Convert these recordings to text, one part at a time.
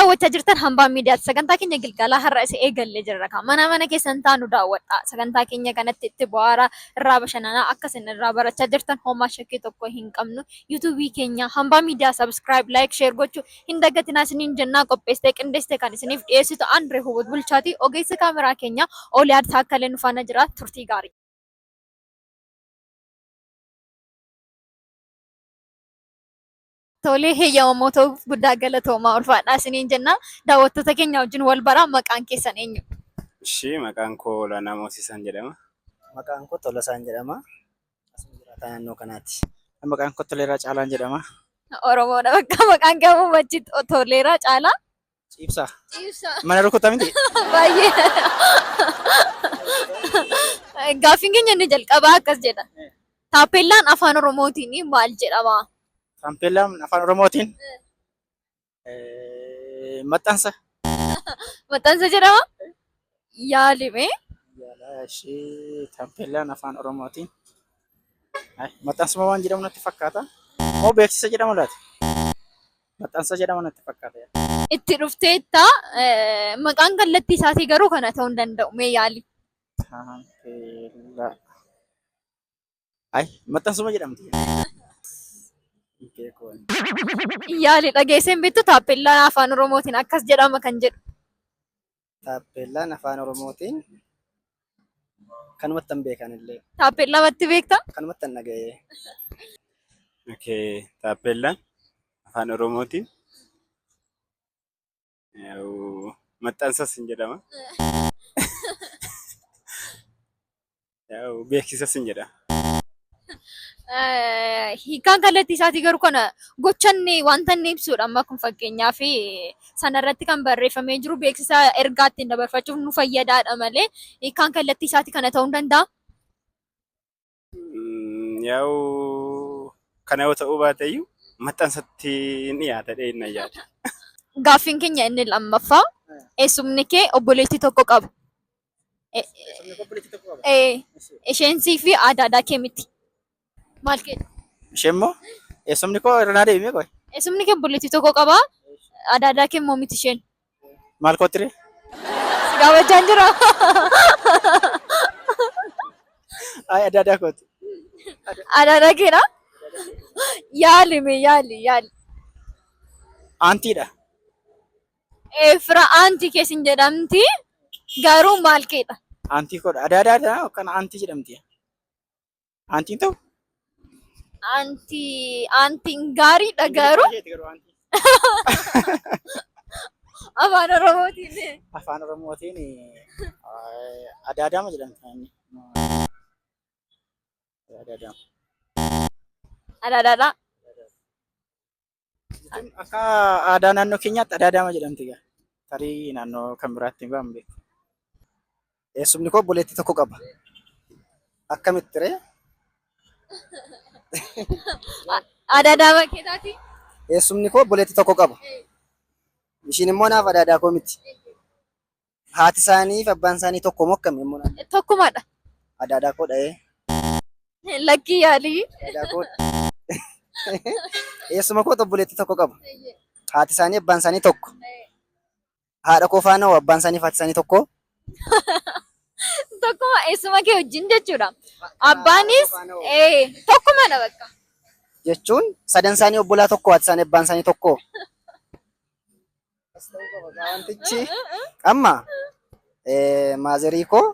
daawwachaa jirtan hambaa miidiyaati. Sagantaa keenya Gilgalaa har'a isa eegallee jirra. Mana keessan taanu daawwadha. Sagantaa keenya kanatti itti bu'aara irraa bashannanaa akka isin irraa barachaa jirtan homaa shakkii tokko hin qabnu. YouTubii keenya hambaa miidiyaa subscribe, like, share gochuu hin dagatinaa isiniin jennaa qopheessitee qindeessitee kan isiniif dhiyeessitu Andree Hubut Bulchaati. Ogeessi kaameraa keenya Oliyaad Taakkalee nu faana jira. Turtii gaarii. Tolee heeyyamamoo ta'uuf guddaa galatoomaa ulfaadhaa isiniin jenna. Daawwattoota keenya wajjin wal baraa maqaan keessan eenyu? Ishee maqaan koo Olaanaa Moosiisaan jedhama. Maqaan koo Tolasaan jedhama. Asuma jiraataa naannoo kanaati. Maqaan koo Toleeraa Caalaan jedhama. Oromoodha bakka maqaan gamoo machi Toleeraa Caalaa. Ciibsaa. Ciibsaa. Mana rukutaa miti. Baay'ee. Gaaffiin keenya inni jalqabaa akkas jedha. Taappeellaan afaan Oromootiin maal jedhama? Taappeellaan afaan Oromootiin maxxansa. Maxxansa jedhama? Yaalime. Yaalaa ishee taappeellaan afaan Oromootiin. Maxxansuma waan jedhamu natti fakkaata. Moo beeksisa jedhamu laata? Maxxansa jedhamu natti fakkaata. Itti dhufteetta maqaan kallattii isaatii garuu kana ta'uu hin danda'u. Mee yaali? Taappeellaa. Maxxansuma jedhamti. Yaali dhageesseen beektu taappeellaan afaan Oromootiin akkas jedhama kan jedhu. Taappeellaan afaan Oromootiin kanumatti hin beekan illee. Taappeellaa matti beekta? Kanumatti hin dhaga'ee. Taappeellaan afaan Oromootiin maxxansas hin jedhama. Beeksisas hin jedhama. Hiikaan kallattii isaatii garuu kana gochanni wanta inni ibsudha. Amma kun fakkeenyaaf sanarratti kan barreeffamee jiru beeksisa ergaa ittiin dabarfachuuf nu fayyadaadha malee hiikaan kallattii isaatii kana ta'uu hin danda'a. Kana yoo ta'uu baateyyuu maxxansatti ni dhiyaata dheedna yaada. Gaaffiin keenya inni lammaffaa eessumni kee obboleettii tokko qaba. Isheenii fi aadaa kee miti. Maal keessa? Isheen immoo eessumni koo irra naa deemee qoy. Eessumni kee obboleettii tokko qaba. Aadaa kee immoo miti isheen. Maal kootti ree? Si gaafachaa jira. Aadaa kooti. Aadaa keedha? Yaali. Aantiidha. Fira aantii keessin jedhamti. Garuu maal keedha? Aantii koodha. Aadaa kan aantii jedhamti. Aantiin ta'u? Aantiin gaariidha garuu. Afaan Oromootiin. Afaan Oromootiin adaadaama jedhamti. Adaadaadha. Akka aadaa naannoo keenyaatti adaadaama jedhamti. Tarii naannoo kan biraatti hin beeku. Eessumni koo obboleettii tokko qaba. Akkamitti ree? Adaadaama keessaati. Eessumni koo obboleettii tokko qaba. Ishiin immoo naaf adaadaa koo miti. Haati isaanii fi abbaan isaanii tokko moo akkami immoo? Tokkumadha. Adaadaa koo dha'ee. Lakkii yaalii. Adaadaa koo. Eessuma koo obboleettii tokko qaba. Haati isaanii abbaan isaanii tokko. Haadha koo faana abbaan isaanii fi haati isaanii tokko. Tokkuma eessuma kee wajjin jechuudha. Abbaanis tokkumadha bakka. Jechuun sadan isaanii obbolaa tokko haati isaanii abbaan isaanii tokko. Wantichi amma maazerii koo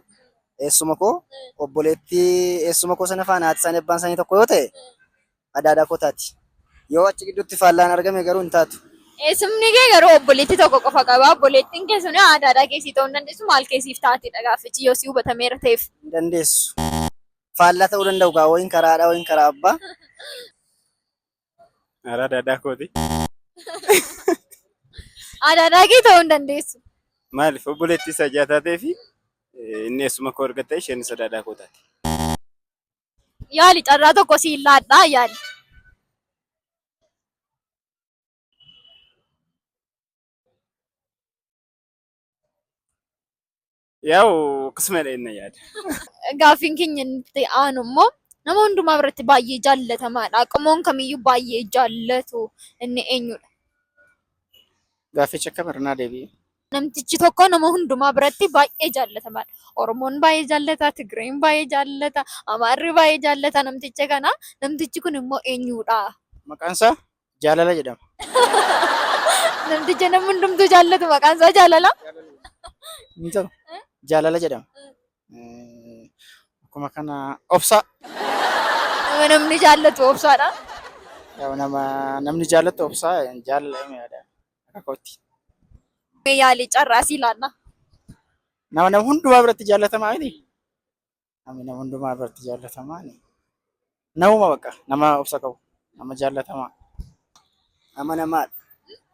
eessuma koo obboleettii eessuma koo sana faana haati isaanii abbaan isaanii tokko yoo ta'e adaadaa koo taati. Yoo achi gidduutti faallaan argame garuu hin taatu. Eessumni kee garuu obboleettii tokko qofa qaba. Obboleettiin kee sun aadaa keessii ta'uu hin dandeessu. Maal keessiif taatedha gaaffichi yoo si hubatameera ta'eef. Hin dandeessu. Faallaa ta'uu danda'u gaa wayin karaa haadhaa wayin karaa abbaa. Adaadaa kooti. Aadaa kee ta'uu hin dandeessu. Maaliif obboleettii isaa jaataatee fi inni eessuma koo argattee isheenis adaadaa koo taate. Yaali carraa tokko siin laadhaa yaali. Akkasuma dheedna yaada. Gaaffiin keenya nuti aanu immoo nama hundumaa biratti baay'ee jaallatamaadha. Qomoon kamiyyuu baay'ee jaallatu inni eenyudha? Gaafficha akkam irraa deebi'e? Namtichi tokko nama hundumaa biratti baay'ee jaallatamaadha. Oromoon baay'ee jaallata, Tigreen baay'ee jaallata, Amaarri baay'ee jaallata namticha kana. Namtichi kun immoo eenyudha? Maqaan isaa Jaalala jedhama. Namticha namni hundumtuu jaallatu maqaan isaa Jaalala? Inni ta'u Jaalala jedhama. Akkuma kana Obsaa. Nama namni jaallatu obsaadha. Namni jaallatu Obsaa jaalala yaada. Akka kootti. Yaalii carraasii ilaalla. Nama hundumaa biratti jaallatamaa miti. Nama hundumaa biratti jaallatamaa ni. Namuma bakka nama obsa qabu. Nama jaallatamaa. Amanamaadha.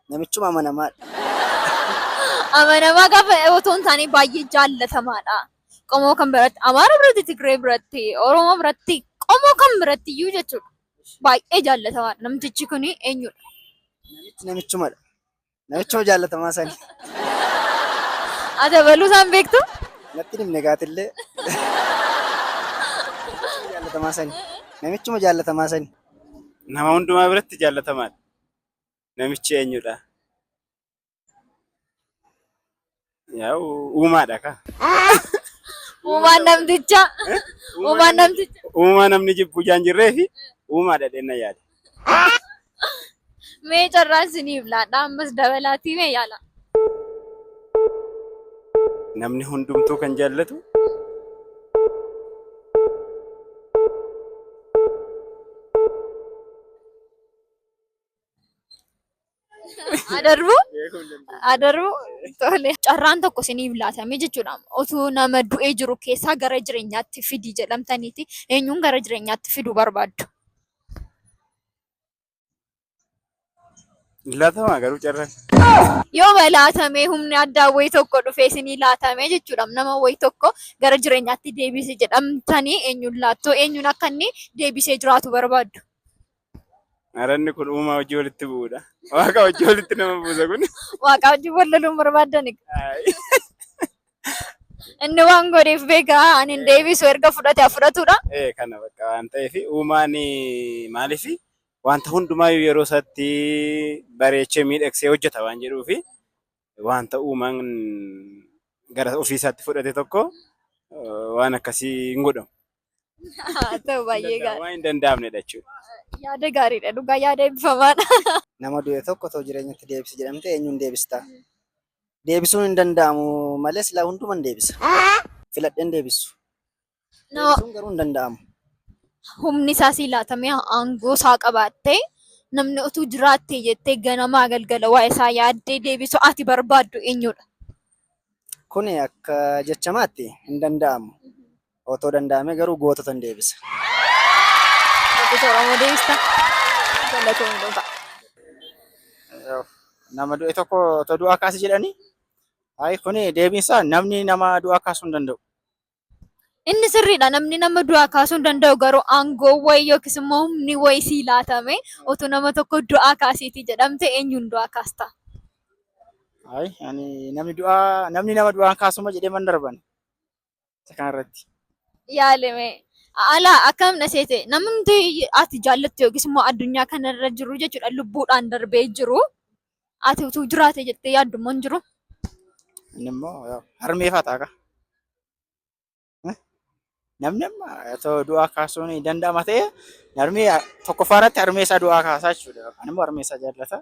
Namichuma amanamaadha. Amanamaa gaafa otoo hin taane baay'ee jaallatamaadha. Qomoo kan biratti, Amaara biratti, Tigree biratti, Oromoo biratti, qomoo kan biratti iyyuu jechuudha. Baay'ee jaallatamaadha. Namtichi kun eenyudha? Namichumadha. Namichuma jaallatamaa sani. Ati baluu isaan beektu? Natti himne gaatillee. Jaallatamaa sani. Namichuma jaallatamaa sani. Nama hundumaa biratti jaallatamaadha. Namichi eenyudha? Yaa uumaadha ka. Uumaan namticha. Uumaan namticha. Uumaa namni jibbu jaan jirree fi uumaadha dhenna yaada. Mee carraan siniif laadha ammas dabalaatii mee yaala. Namni hundumtuu kan jaallatu Adarbu tole. Carraan tokko siniif laatame jechuudha. Otuu nama du'ee jiru keessaa gara jireenyaatti fidi jedhamtaniiti. Eenyuun gara jireenyaatti fiduu barbaaddu? laatamaa garuu carraan. Yoo laatamee humni addaa wayii tokko dhufee sinii laatame jechuudha. Nama wayii tokko gara jireenyaatti deebise jedhamtanii eenyuun laattu? Eenyuun akka inni deebisee jiraatu barbaaddu? Aranni kun uumaa hojii walitti bu'uudha. Waaqa hojii walitti nama buusa kun. Waaqa wajjin wal loluun barbaadani. Inni waan godheef beekaa ani hin deebisu erga fudhate fudhatudha. Kana bakka waan ta'eef uumaan maaliif wanta hundumaayyuu yeroo isaatti bareechee miidhagsee hojjeta waan jedhuufi wanta uumaan gara ofiisaatti fudhate tokko waan akkasii hin godhamu. Ta'u baay'ee gaarii. Waan hin danda'amnedha jechuudha. Yaada gaariidha. Dhugaa yaada eebbifamaadha. Nama du'e tokko otoo jireenyatti deebisi jedhamte eenyuun deebista? Deebisuun hin danda'amu malee silaa hundumaan deebisa. Filadheen deebisu. Deebisuun garuu hin danda'amu. Humni isaa sii laatamee aangoo isaa qabaattee namni utuu jiraattee jettee ganamaa galgala waa'ee isaa yaaddee deebisu ati barbaaddu eenyudha? Kun akka jechamaatti hin danda'amu. Otoo danda'ame garuu gootota hin deebisa. Gootota Oromoo deebista. Galatoon dhufa. Nama du'e tokko otoo du'aa kaase jedhanii kun deebiinsaa namni nama du'aa kaasuu hin danda'u. Inni sirriidha. Namni nama du'aa kaasuu hin danda'u garuu aangoo wayii yookiis immoo humni wayii sii laatame otoo nama tokko du'aa kaasiiti jedhamte eenyuun du'aa kaasta? Namni nama du'aa kaasuma jedhee man darban. Isa kanarratti. Yaalame. Alaa akkam na seete namni ati jaallattu yookiis immoo addunyaa kanarra jiru jechuudha lubbuudhaan darbee jiru. Ati utuu jiraate jettee yaaddumoo hin jiru? Inni immoo harmee fa'aa ta'a. Namni amma otoo du'aa kaasuun danda'ama ta'e harmee tokkoffaarratti harmee isaa du'aa kaasaa jechuudha. Yookaan immoo harmee isaa jaallata.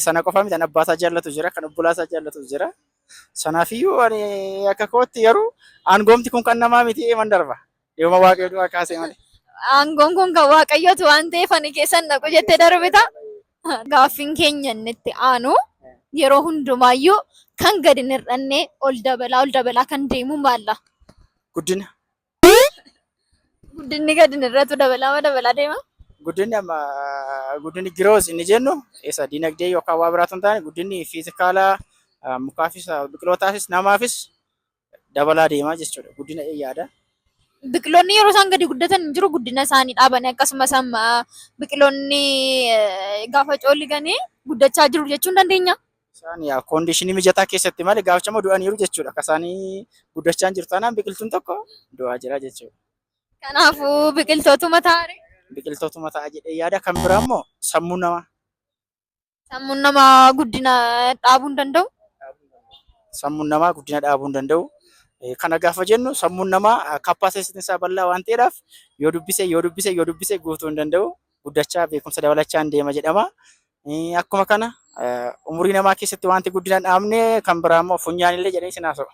Sana qofa miti kan abbaa isaa jaallatu jira, kan obbolaa isaa jaallatu jira. Sanaafiyyuu ani akka kootti garuu aangoomti kun kan namaa miti man darba. Yooma waaqayyo du'aa kaasee malee. Aangoon kun kan waaqayyooti waan ta'eef ani keessan naqu jettee darbita. Gaaffiin keenya inni itti aanu yeroo hundumaayyuu kan gadi hin hir'anne ol dabalaa kan deemu maalla? Guddina. Guddinni gadi hin hir'atu dabalaa deema? Guddinni giroos inni jennu isa dinagdee yookaan waa biraatu hin taane guddinni fiizikaalaa mukaafis biqilootaafis namaafis dabalaa deemaa jechuudha. Guddina yaada. Biqiloonni yeroo isaan gadi guddatan hin jiru guddina isaanii dhaabanii akkasumas biqiloonni gaafa coolliganii guddachaa jiru jechuu hin dandeenya. Isaan koondiishinii mijataa keessatti malee gaafachama du'aniiru jechuudha. Akka isaanii guddachaa hin jiru taanaan biqiltuun tokko du'aa jira jechuudha. Kanaafuu biqiltootuma taa'e. Biqiltootuma ta'a jedhee yaada kan biraa immoo sammuu namaa. Sammuun namaa guddina dhaabuu hin danda'u. Sammuun namaa guddina dhaabuu hin danda'u. Kana gaafa jennu sammuun namaa kappaasitiin isaa bal'aa waan ta'eedhaaf yoo dubbise guutuu hin danda'u. Guddachaa beekumsa dabalachaa hin deema jedhama. Akkuma kana umurii namaa keessatti wanti guddina dhaabne kan biraa immoo funyaan illee jedhanii sinaaso'a.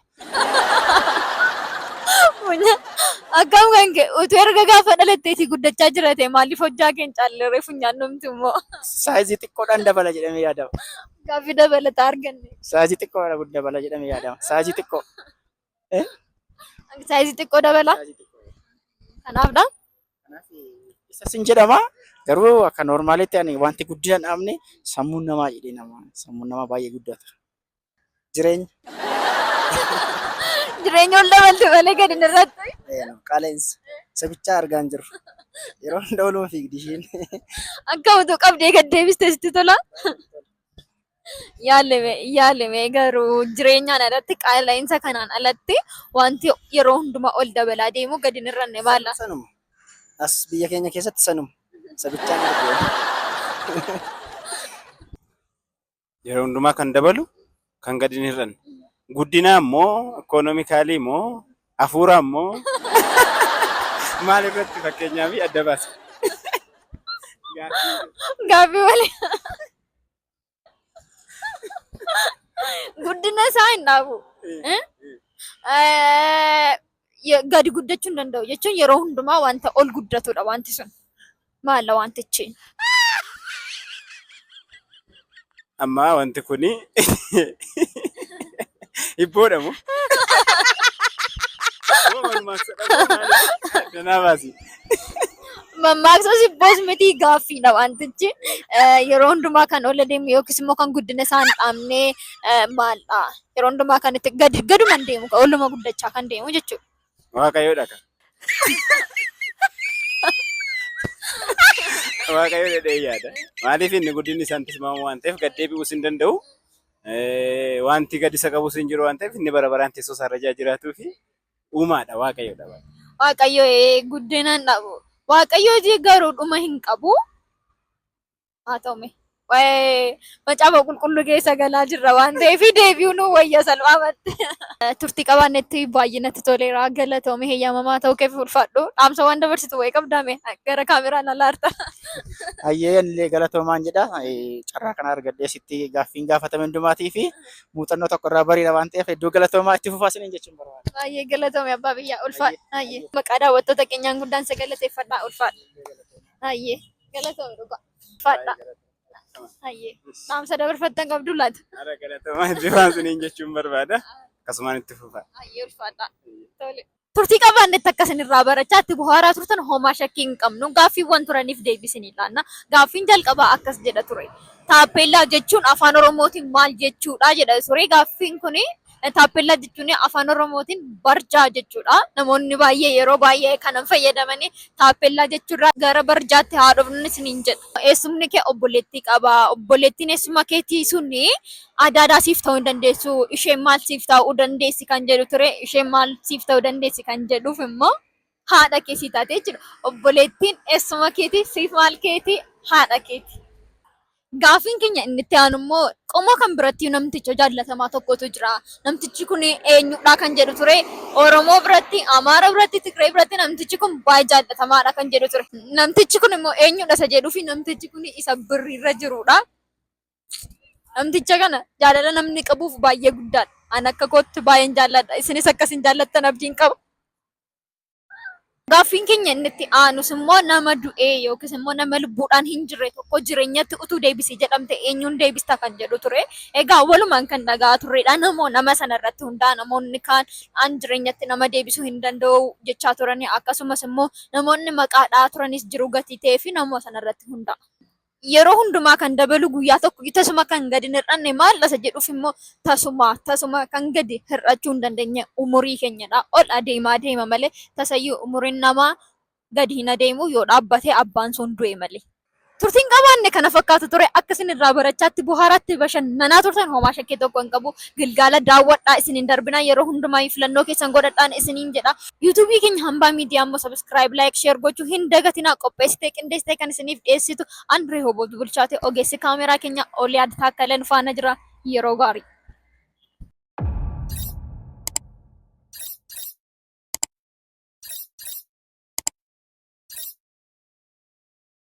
Akkam kan kee utuu erga gaafa dhalatteetii guddachaa jirate maaliif hojjaa kee hin caallee funyaan numti immoo. Saayizii xiqqoodhaan dabala jedhamee yaadama. Gaaffii dabalataa arganne. Saayizii xiqqoodhaan dabala jedhamee yaadama. Saayizii xiqqoo. Saayizii xiqqoo dabala. Kanaafdha. Kanaaf isa sin jedhama. Garuu akka normaalitti ani wanti guddina dhaabne sammuun namaa jedhee sammuun namaa baay'ee guddata. Jireenya. Jireenya ol dabalte malee gadi irratti. Qaala'insa. Sabichaa argaa hin jirru. Yeroo hunda oluun fiigdi ishiin. Akka utuu qabdee gad deebiste sitti tola. Yaalime garuu jireenyaan alatti qaala'insa kanaan alatti wanti yeroo hundumaa ol dabalaa deemu gadi hin irranne maala. Sanuma. As biyya keenya keessatti sanuma. Sabichaan argaa. Yeroo hundumaa kan dabalu kan gadi hin hir'anne. Guddina immoo ikoonomikaalii immoo hafuura immoo maal irratti fakkeenyaaf adda baasa. Gaaffii malee. Guddina isaa hin dhaabu. Gadi guddachuu hin danda'u jechuun yeroo hundumaa wanta ol guddatudha wanti sun. Maalla wantichi. Amma wanti kuni hibboodha moo? Mammaaksa hibboos miti gaaffiidha wantichi. Yeroo hundumaa kan ol deemu yookiis immoo kan guddina isaa hin dhaabne maaldha. Yeroo hundumaa kan itti gaduma hin deemu oluma guddachaa kan deemu jechuudha. Waaqayyoodha kan. Waaqayyo jedhee yaada. Maaliif inni guddinni isaan tilmaamu waan ta'eef gad deebi'uus hin danda'u. Wanti gad isa qabus hin jiru waan ta'eef inni bara baraan teessoo isaarra jiraatuu fi uumaadha waaqayyoodha. Waaqayyo guddina hin dhabu. Waaqayyo garuu dhuma hin qabu. Haa ta'u macaafa qulqulluu keessa galaa jirra waan ta'eef deebi'uu nu wayya salphaamatti. Turtii qabaannetti baay'ee natti toleera. Galatoomii heeyyamamaa ta'uu keef ulfaadhu. Dhaamsa waan dabarsitu wayii qabdaame gara kaameraan alaarta. Hayyee illee galatoomaan jedha. Carraa kana argadhee sitti gaaffiin gaafatame hundumaatii fi muuxannoo tokko irraa bariidha waan ta'eef iddoo galatoomaa itti fufaa isiniin jechuun barbaada. Baay'ee galatoome abbaa biyyaa ulfaadha. Hayyee maqaa daawwattoota keenyaan guddaan si galateeffadhaa ulfaadha. Hayyee galatoome dhugaa ulfaadha. Hayyee dhaamsa dabarfattan qabdu laata? Ara galatoomaa itti fufaa isiniin jechuun barbaada. Akkasumaan itti fufaa. Hayyee ulfaadha. Tole. Turtii qabaannetti akkasin irraa barachaa itti bu'aaraa turtan homaa shakkii hin qabnu. Gaaffiiwwan turaniif deebisinii laanna. Gaaffiin jalqabaa akkas jedha ture. Taappellaa jechuun afaan Oromootiin maal jechuudha jedha ture. Gaaffiin kuni taappellaa jechuun afaan Oromootiin barjaa jechuudha. Namoonni baay'ee yeroo baay'ee kanan fayyadamanii taappellaa jechuurraa gara barjaatti haa dhufnu isiniin jedha. Eessumni kee obboleettii qaba. Obboleettiin eessuma keetii sunni aadaa siif ta'uu dandeessu. Isheen maal siif ta'uu dandeessi kan jedhu ture. Isheen maal siif ta'uu dandeessi kan jedhuuf immoo haadha keessii taate jechuudha. Obboleettiin eessuma keetii siif maal keetii haadha keeti. Gaaffiin keenya inni itti aanu immoo qomoo kan biratti namticha jaallatamaa tokkotu jira. Namtichi kun eenyudha kan jedhu ture. Oromoo biratti, Amaara biratti, Tigree biratti namtichi kun baay'ee jaallatamaadha kan jedhu ture. Namtichi kun immoo eenyudha isa jedhuu fi namtichi kun isa birriirra jirudha. Namticha kana jaalala namni qabuuf baay'ee guddaadha. Ani akka kootti baay'een jaalladha. Isinis akkasiin jaallattan abdiin qaba. Gaaffiin keenya inni itti aanus immoo nama du'ee yookiis immoo nama lubbuudhaan hin jirre tokko jireenyatti utuu deebisii jedhamte eenyuun deebista kan jedhu ture. Egaa walumaan kan dhagaa turredha. Nama sana irratti hundaa namoonni kaan an jireenyatti nama deebisuu hin danda'u jechaa turani. Akkasumas immoo namoonni maqaadhaa turanis jiru gatii ta'ee fi nama sana irratti hundaa. Yeroo hundumaa kan dabalu guyyaa tokko tasuma kan gadi hin hir'anne maal isa jedhuuf immoo tasuma kan gadi hir'achuu hin dandeenye umurii keenyadha. Ol adeema malee tasayyuu umuriin namaa gadi hin adeemu yoo dhaabbatee abbaan sun du'e malee. turtiin qabaanne kana fakkaatu ture akkasin irraa barachaatti buhaaratti bashannanaa turtan homaa shakkii tokko hin qabu Gilgaala daawwadhaa isiniin darbinaa yeroo hundumaa filannoo keessan godhadhaan isiniin jedha yuutuubii keenya hambaa miidiyaa immoo subscribe like share gochuu hin dagatinaa qopheessitee qindeessitee kan isiniif dhiyeessitu Andree Hobootu bulchaate ogeessi kaameraa keenya Oliyaad Taakkaleen faana jira yeroo gaarii